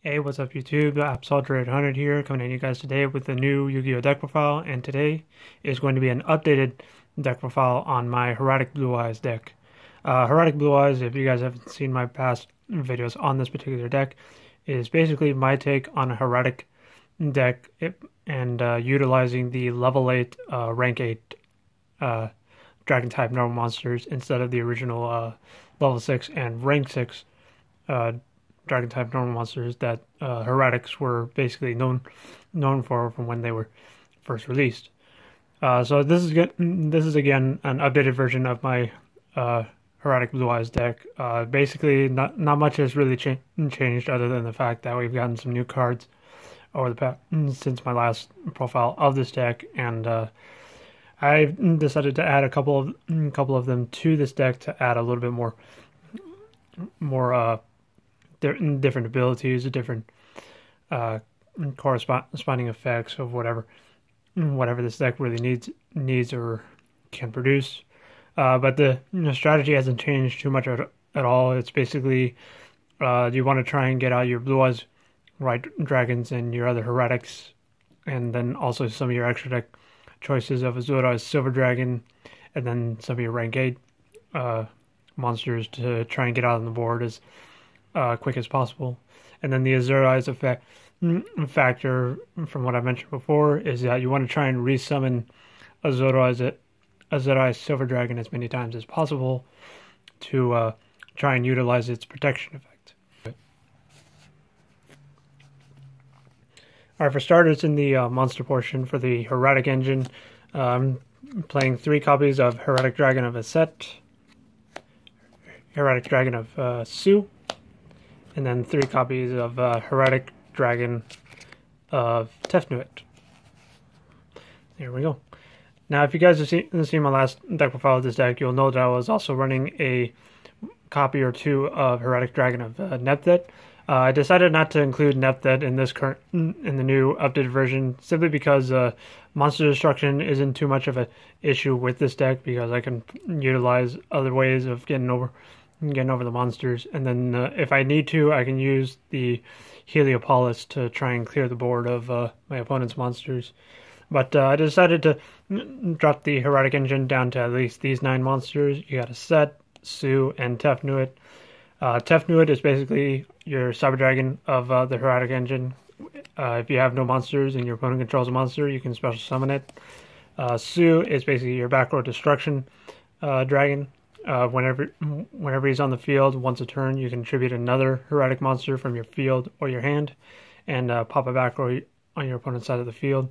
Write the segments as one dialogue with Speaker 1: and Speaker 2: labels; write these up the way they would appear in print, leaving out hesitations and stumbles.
Speaker 1: Hey, what's up YouTube? Soldier800 here, coming at you guys today with a new Yu-Gi-Oh! Deck profile, and today is going to be an updated deck profile on my Hieratic Blue-Eyes deck. Hieratic Blue-Eyes, if you guys haven't seen my past videos on this particular deck, is basically my take on a Hieratic deck and utilizing the level 8, rank 8 dragon type normal monsters instead of the original level 6 and rank 6 dragon type normal monsters that Hieratics were basically known for from when they were first released. So this is again an updated version of my Hieratic Blue-Eyes deck. Basically, not much has really changed other than the fact that we've gotten some new cards over the past since my last profile of this deck, and I decided to add a couple of them to this deck to add a little bit more different abilities, different corresponding effects of whatever this deck really needs or can produce. But the strategy hasn't changed too much at all. It's basically you want to try and get out your Blue-Eyes White Dragons and your other Hieratics, and then also some of your extra deck choices of Azure-Eyes Silver Dragon, and then some of your rank 8 monsters to try and get out on the board as quick as possible. And then the Azure-Eyes factor, from what I mentioned before, is that you want to try and resummon Azure-Eyes Silver Dragon as many times as possible to try and utilize its protection effect. Alright, for starters, in the monster portion for the Hieratic engine, I'm playing 3 copies of Hieratic Dragon of Eset, Hieratic Dragon of Su, and then 3 copies of Hieratic Dragon of Tefnuit. There we go. Now, if you guys have seen my last deck profile of this deck, you'll know that I was also running a copy or 2 of Hieratic Dragon of Nepthet. I decided not to include Nepthet in the new updated version, simply because monster destruction isn't too much of an issue with this deck, because I can utilize other ways of getting over the monsters, and then if I need to, I can use the Heliopolis to try and clear the board of my opponent's monsters. But I decided to drop the Hieratic engine down to at least these 9 monsters. You got Eset, Su, and Tefnuit. Tefnuit is basically your Cyber Dragon of the Hieratic engine. If you have no monsters and your opponent controls a monster, you can special summon it. Su is basically your back row destruction dragon. Whenever he's on the field, once a turn, you can tribute another Hieratic monster from your field or your hand, and pop a back row on your opponent's side of the field.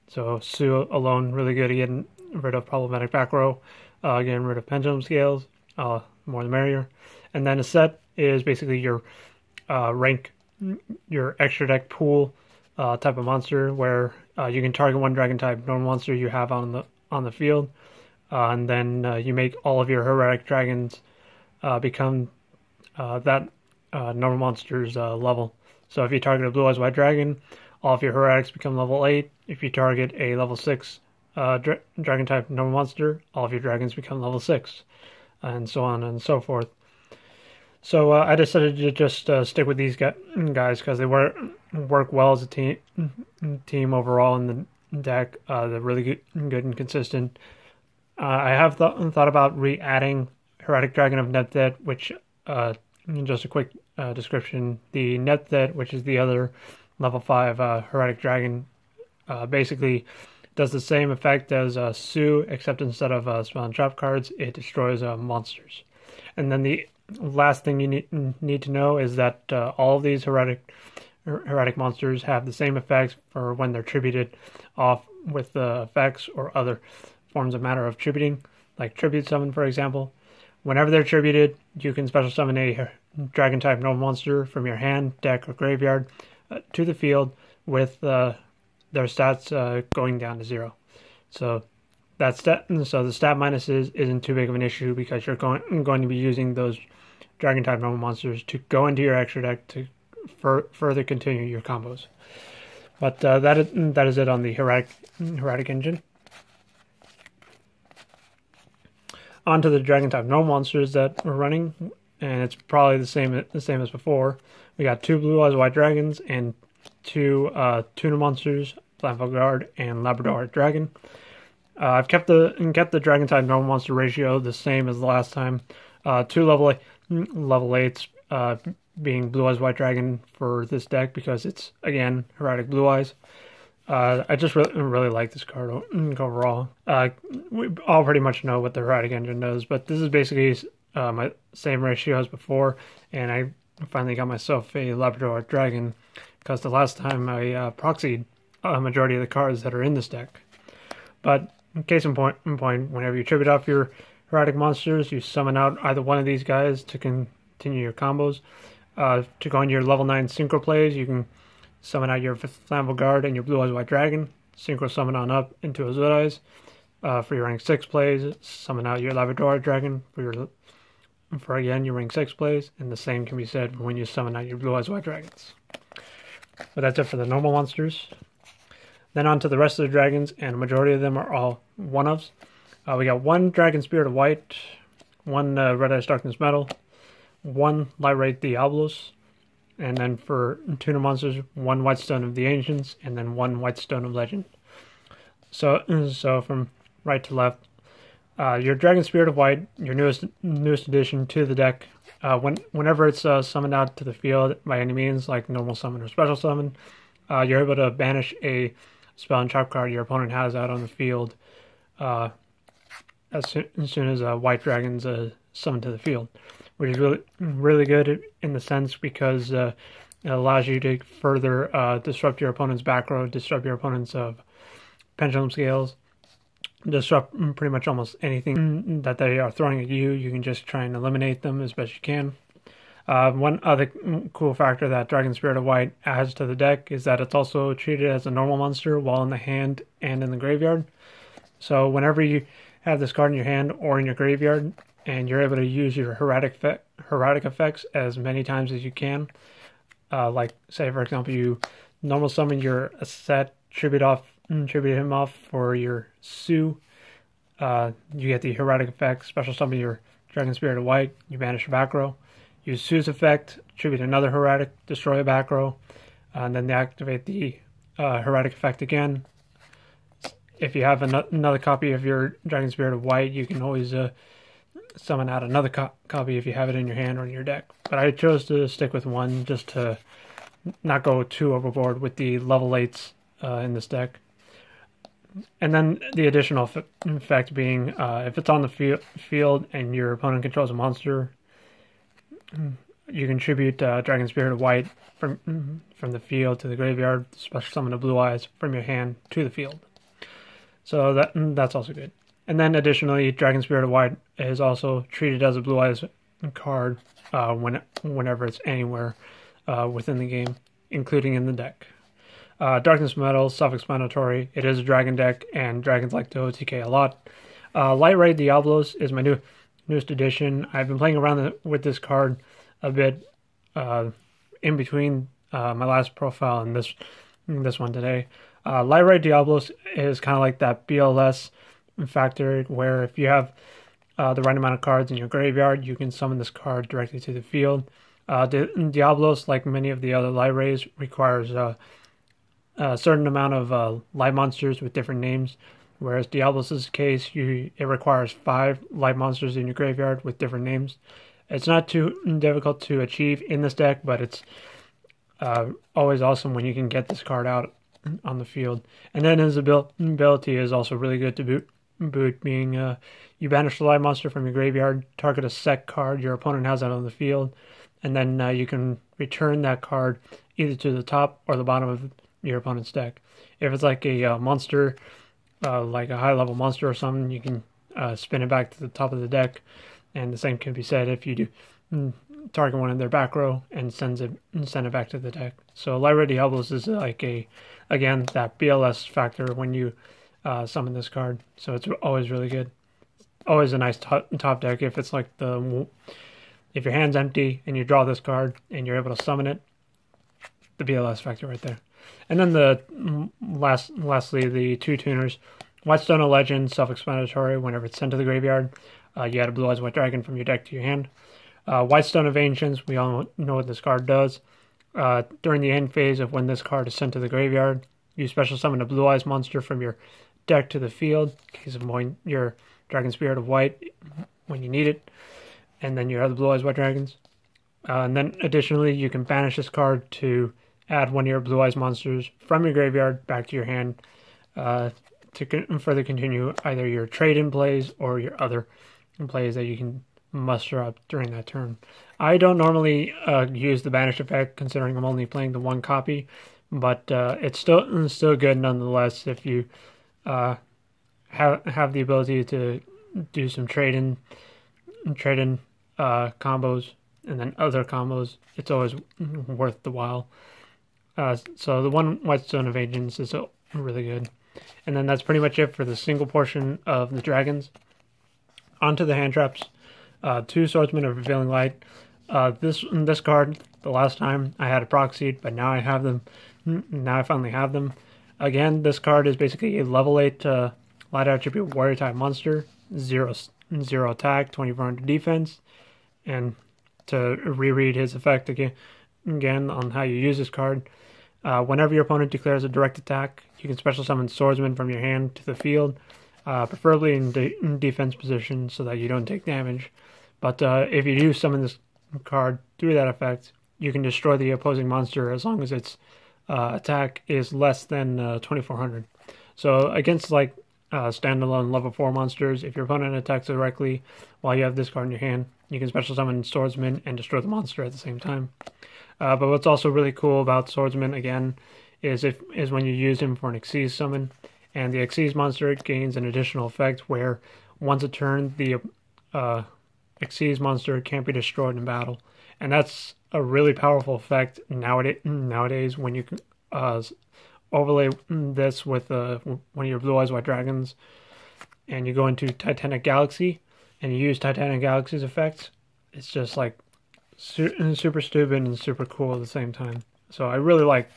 Speaker 1: So Su alone, really good at getting rid of problematic back row, getting rid of pendulum scales, more the merrier. And then Eset is basically your your extra deck pool type of monster, where you can target one dragon type normal monster you have on the field. And then you make all of your Hieratic Dragons become that normal monster's level. So if you target a Blue-Eyes White Dragon, all of your Hieratics become level 8. If you target a level 6 dragon type normal monster, all of your dragons become level 6, and so on and so forth. So I decided to just stick with these guys because they work well as a team overall in the deck. They're really good and consistent. I have thought about re-adding Hieratic Dragon of Nepthet, which, just a quick description, the Nepthet, which is the other level 5 Hieratic Dragon, basically does the same effect as Su, except instead of spell and trap cards, it destroys monsters. And then the last thing you need to know is that all of these Hieratic monsters have the same effects for when they're tributed off with the effects or other forms of matter of tributing, like tribute summon, for example. Whenever they're tributed, you can special summon a dragon type normal monster from your hand, deck, or graveyard to the field with their stats going down to 0. So the stat minuses isn't too big of an issue, because you're going to be using those dragon type normal monsters to go into your extra deck to further continue your combos. But that is it on the Hieratic engine. Onto the dragon type normal monsters that we're running. and it's probably the same as before. We got 2 Blue-Eyes White Dragons and 2 tuner monsters, Flamvell Guard and Labradorite Dragon. I've kept the Dragon type normal monster ratio the same as the last time. 2 level 8s being Blue-Eyes White Dragon for this deck because it's, again, Hieratic Blue-Eyes. I just really like this card overall. We all pretty much know what the Hieratic engine does, but this is basically my same ratio as before, and I finally got myself a Labradorite Dragon because the last time I proxied a majority of the cards that are in this deck. But case in point, whenever you tribute off your Hieratic monsters, you summon out either one of these guys to continue your combos. To go into your level 9 synchro plays, you can summon out your Flamvell Guard and your Blue-Eyes White Dragon. Synchro summon on up into Azure-Eyes. For your rank 6 plays, summon out your Labradorite Dragon for again your rank 6 plays, and the same can be said when you summon out your Blue-Eyes White Dragons. But that's it for the normal monsters. Then on to the rest of the dragons, and a majority of them are all one-ofs. We got 1 Dragon Spirit of White, 1 Red Ice Darkness Metal, 1 Lightray Diabolos, and then for tuner monsters, 1 White Stone of the Ancients, and then 1 White Stone of Legend. So from right to left, your Dragon Spirit of White, your newest addition to the deck. Whenever it's summoned out to the field by any means, like normal summon or special summon, you're able to banish a spell and trap card your opponent has out on the field as soon as White Dragon's summoned to the field, which is really good in the sense because it allows you to further disrupt your opponent's back row, disrupt your opponent's pendulum scales, disrupt pretty much almost anything that they are throwing at you. You can just try and eliminate them as best you can. One other cool factor that Dragon Spirit of White adds to the deck is that it's also treated as a normal monster while in the hand and in the graveyard. So whenever you have this card in your hand or in your graveyard, and you're able to use your Hieratic effects as many times as you can, like say for example you normal summon your Eset, tribute him off for your Su, you get the Hieratic effect, special summon your Dragon Spirit of White, you banish your back row. Use Su's effect, tribute another Hieratic, destroy a back row, and then activate the Hieratic effect again. If you have another copy of your Dragon Spirit of White, you can always summon out another copy if you have it in your hand or in your deck. But I chose to stick with 1 just to not go too overboard with the level 8s in this deck. And then the additional effect being, if it's on the field and your opponent controls a monster, you can tribute Dragon Spirit of White from the field to the graveyard, special summon a Blue-Eyes from your hand to the field. So that's also good. And then additionally, Dragon Spirit of White is also treated as a Blue-Eyes card whenever it's anywhere within the game, including in the deck. Darkness Metal, self-explanatory. It is a dragon deck, and dragons like to OTK a lot. Lightray Diabolos is my newest addition. I've been playing around with this card a bit in between my last profile and this one today. Lightray Diabolos is kind of like that BLS factor where if you have the right amount of cards in your graveyard, you can summon this card directly to the field. Diabolos, like many of the other Lightrays, requires a certain amount of light monsters with different names, whereas Diabolos' case, it requires 5 light monsters in your graveyard with different names. It's not too difficult to achieve in this deck, but it's always awesome when you can get this card out on the field. And then his ability is also really good to boot being you banish the light monster from your graveyard, target a set card your opponent has out on the field, and then you can return that card either to the top or the bottom of your opponent's deck. If it's like a monster, like a high-level monster or something, you can spin it back to the top of the deck, and the same can be said if you do target one in their back row and send it back to the deck. So Lightray Diabolos is like again that BLS factor when you summon this card, so it's always really good. Always a nice top deck if it's like if your hand's empty and you draw this card and you're able to summon it, the BLS factor right there. And then lastly, the 2 tuners. White Stone of Legend, self-explanatory. Whenever it's sent to the graveyard, you add a Blue-Eyes White Dragon from your deck to your hand. Whitestone of Ancients, we all know what this card does. During the end phase of when this card is sent to the graveyard, you special summon a Blue-Eyes monster from your deck to the field, in case of your Dragon Spirit of White when you need it, and then your other Blue-Eyes White Dragons. And then additionally, you can banish this card to add one of your Blue-Eyes monsters from your graveyard back to your hand to further continue either your trade-in plays or your other plays that you can muster up during that turn. I don't normally use the banish effect, considering I'm only playing the one copy, but it's still good nonetheless if you have the ability to do some trade-in combos and then other combos. It's always worth the while. So the one Whitestone of Ancients is really good. And then that's pretty much it for the single portion of the dragons. Onto the hand traps. 2 Swordsman of Revealing Light. This card, the last time I had a proxied, but now I have them. Now I finally have them. Again, this card is basically a level 8 light attribute warrior type monster. 0 attack, 2400 defense. And to reread his effect again on how you use this card. Whenever your opponent declares a direct attack, you can special summon Swordsman from your hand to the field, preferably in defense position so that you don't take damage. But if you do summon this card through that effect, you can destroy the opposing monster as long as its attack is less than 2400. So against like standalone level 4 monsters, if your opponent attacks directly while you have this card in your hand, you can special summon Swordsman and destroy the monster at the same time. But what's also really cool about Swordsman, again, is when you use him for an Xyz summon, and the Xyz monster gains an additional effect where once a turn, the Xyz monster can't be destroyed in battle. And that's a really powerful effect nowadays when you can overlay this with one of your Blue-Eyes White Dragons, and you go into Titanic Galaxy, and you use Titanic Galaxy's effects. It's just like super stupid and super cool at the same time. So I really like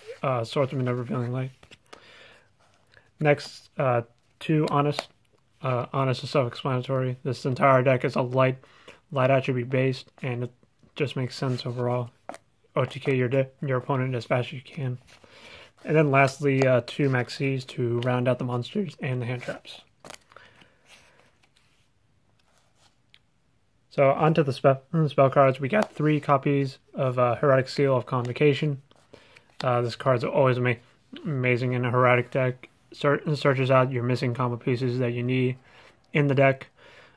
Speaker 1: Swordsman of Revealing Light. Next, 2 Honest. Honest is self-explanatory. This entire deck is a light attribute based, and it just makes sense overall. OTK your opponent as fast as you can. And then lastly, 2 Maxx to round out the monsters and the hand traps. So onto the spell cards. We got 3 copies of Hieratic Seal of Convocation. This card's always amazing in a Hieratic deck. Searches out your missing combo pieces that you need in the deck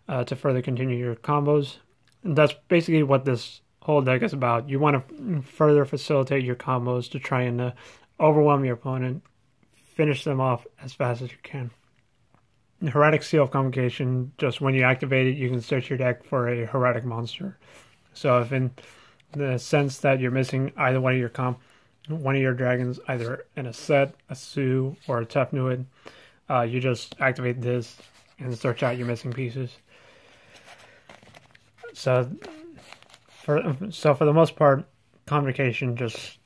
Speaker 1: to further continue your combos. And that's basically what this whole deck is about. You want to further facilitate your combos to try and overwhelm your opponent, finish them off as fast as you can. Hieratic Seal of Convocation, just when you activate it, you can search your deck for a Hieratic monster. So if in the sense that you're missing either one of your dragons, either in a Eset, a Su, or a Tefnuit, you just activate this and search out your missing pieces. So for the most part, Convocation is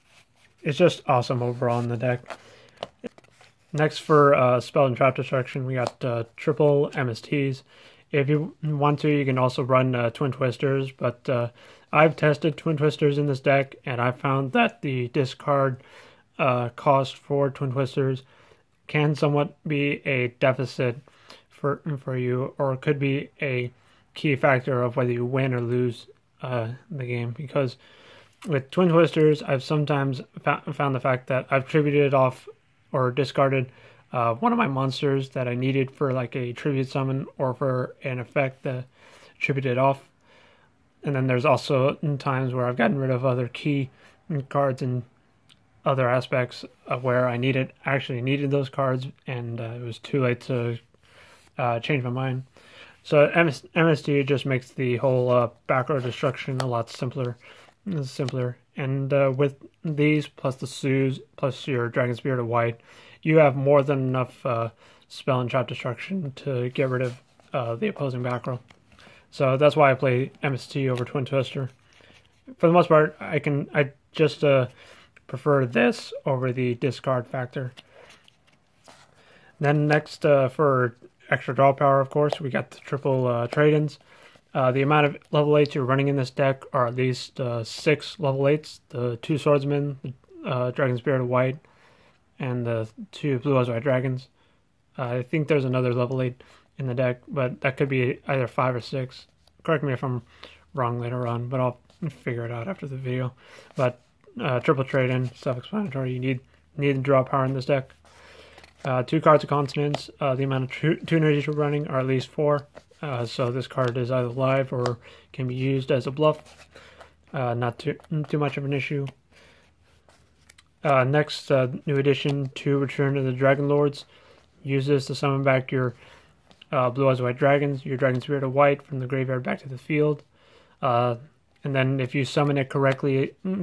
Speaker 1: just awesome overall in the deck. Next, for spell and trap destruction, we got triple MSTs. If you want to, you can also run Twin Twisters, but I've tested Twin Twisters in this deck, and I found that the discard cost for Twin Twisters can somewhat be a deficit for you, or could be a key factor of whether you win or lose the game. Because with Twin Twisters, I've sometimes found the fact that I've tributed off or discarded one of my monsters that I needed for like a tribute summon or for an effect that tributed off. And then there's also times where I've gotten rid of other key cards and other aspects of where I actually needed those cards, and it was too late to change my mind. So MST just makes the whole back row destruction a lot simpler. And with these, plus the Sus, plus your Dragon Spirit of White, you have more than enough spell and trap destruction to get rid of the opposing back row. So that's why I play MST over Twin Twister. For the most part, I just prefer this over the discard factor. Then next, for extra draw power, of course, we got the triple trade-ins. The amount of level 8s you're running in this deck are at least 6 level 8s, the 2 Swordsmen, the Dragon Spirit of White, and the 2 Blue-Eyes White Dragons. I think there's another level 8 in the deck, but that could be either 5 or 6. Correct me if I'm wrong later on, but I'll figure it out after the video. But triple trade-in, self-explanatory. You need to draw power in this deck. 2 Cards of Consonance. The amount of tuners you're running are at least 4. So this card is either live or can be used as a bluff. Not too much of an issue. Next, new addition to Return of the Dragon Lords. Use this to summon back your Blue-Eyes White Dragons, your Dragon Spirit of White from the graveyard back to the field. And then if you summon it correctly with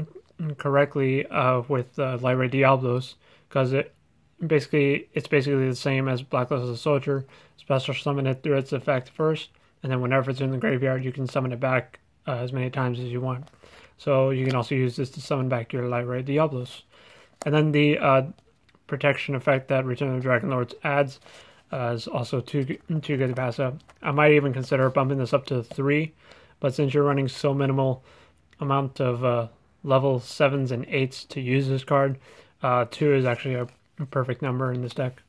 Speaker 1: Lightray Diabolos, because it's basically the same as Blacklisted Soldier. Special summon it through its effect first, and then whenever it's in the graveyard, you can summon it back as many times as you want. So you can also use this to summon back your Lightray Diabolos. And then the protection effect that Return of the Dragon Lords adds is also too good to pass up. I might even consider bumping this up to 3, but since you're running so minimal amount of level 7s and 8s to use this card, 2 is actually a perfect number in this deck.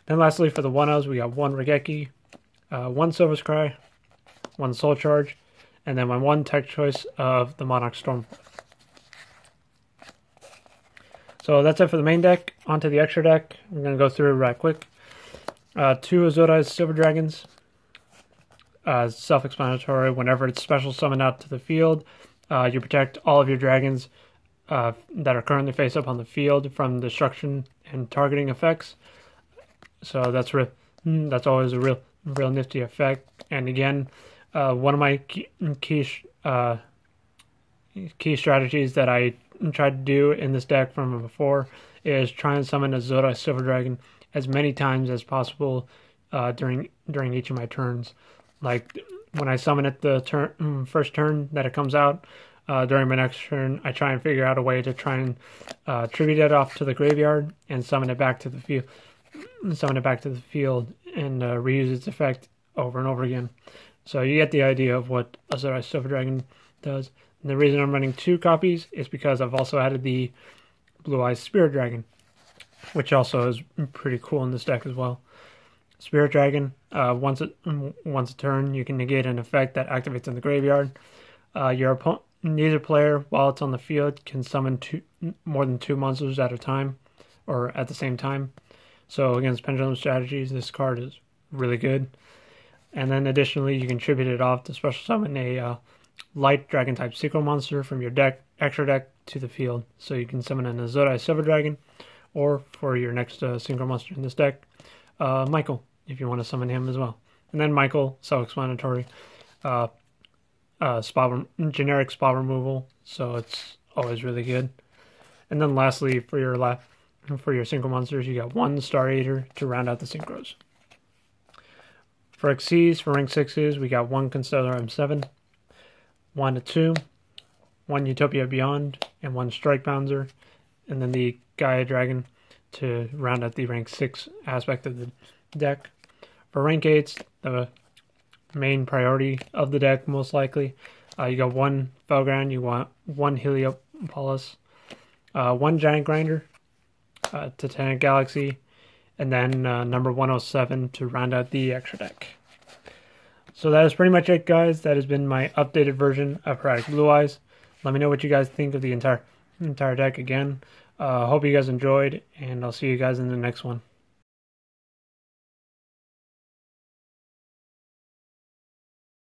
Speaker 1: Then lastly, for the 1-0s, we got 1 Raigeki, 1 Silver Scry, 1 Soul Charge, and then my 1 tech choice of the Monarchs Stormforth. So that's it for the main deck. Onto the extra deck. I'm going to go through it right quick. 2 Azure-Eyes Silver Dragons. Self-explanatory. Whenever it's special summoned out to the field, you protect all of your dragons that are currently face up on the field from destruction and targeting effects. So that's always a real nifty effect. And again, one of my key strategies that I tried to do in this deck from before is try and summon a Azure-Eyes Silver Dragon as many times as possible during each of my turns. Like when I summon it the first turn that it comes out, during my next turn, I try and figure out a way to try and tribute it off to the graveyard and summon it back to the field. And reuse its effect over and over again. So you get the idea of what Azure-Eyes Silver Dragon does. And the reason I'm running 2 copies is because I've also added the Blue-Eyes Spirit Dragon, which also is pretty cool in this deck as well. Spirit Dragon, once a turn, you can negate an effect that activates in the graveyard. Neither player, while it's on the field, can summon more than 2 monsters at a time, or at the same time. So against pendulum strategies, this card is really good. And then additionally, you can tribute it off to special summon a light dragon type synchro monster from your extra deck to the field. So you can summon an Azure-Eyes Silver Dragon, or for your next synchro monster in this deck, Michael, if you want to summon him as well. And then Michael, self-explanatory, generic spell removal, so it's always really good. And then lastly, for your synchro monsters, you got 1 Star Eater to round out the synchros. For XCs, for rank 6s, we got 1 Constellar M7, 1 Atum, 1 Utopia Beyond, and 1 Strike Bounzer, and then the Gaia Dragon to round out the rank 6 aspect of the deck. For rank 8s, the main priority of the deck, most likely, you got 1 Felground, you want 1 Heliopolis, 1 Giant Grinder, Titanic Galaxy, and then number 107 to round out the extra deck. So that is pretty much it, guys. That has been my updated version of Hieratic Blue-Eyes. Let me know what you guys think of the entire deck again. Hope you guys enjoyed, and I'll see you guys in the next one.